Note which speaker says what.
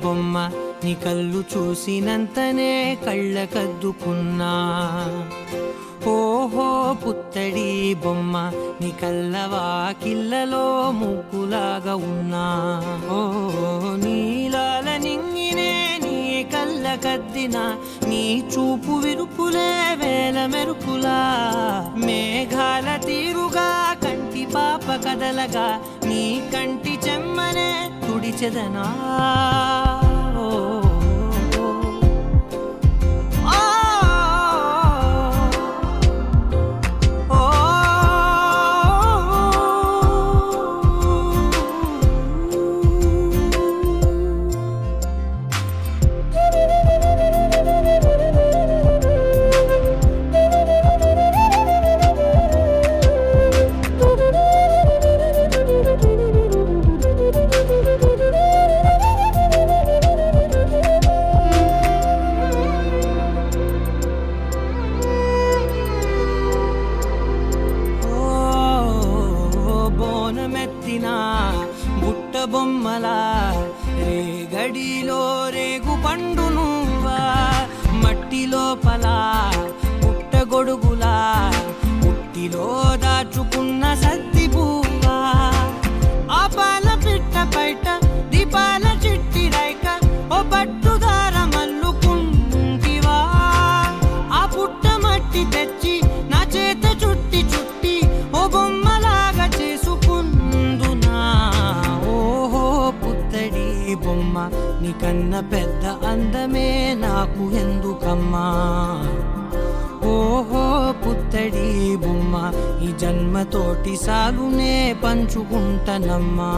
Speaker 1: బొమ్మ నీ కళ్ళు చూసినంతనే కళ్ళకద్దుకున్నా. ఓహో పుత్తడి బొమ్మ నీ కళ్ళవాకిళ్ళలో ముగ్గులాగా ఉన్నా. ఓ నీలాల నింగినే నీ కళ్ళకద్దిన నీ చూపు విరుపులే వేల మెరుపులా. మేఘాల తీరుగా కంటి పాప కదలగా నీ కంటి చెమ్మనే తుడిచెదనా. బుట్ట బొమ్మలా రేగడిలో రేగు పండు నువ్వా. మట్టి లోపల పుట్ట గొడుగులా పుట్టిలో దాచుకున్న సత్తి పువ్వా. ఆ పాల పిట్ట బయట దీపాల చిట్టి రైక ఓ పట్టుదార మల్లుకుంటివా. ఆ పుట్ట మట్టి తెచ్చి నా చేత చుట్టి చుట్టి ఓ బొమ్మలాగా చేసుకుందునా. ఓహో పుత్తడి బొమ్మ నీకన్న పెద్ద అందమే నాకు ఎందుకమ్మా. ఓహో పుత్తడి బొమ్మ ఈ జన్మతోటి సాలునే పంచుకుంటనమ్మా.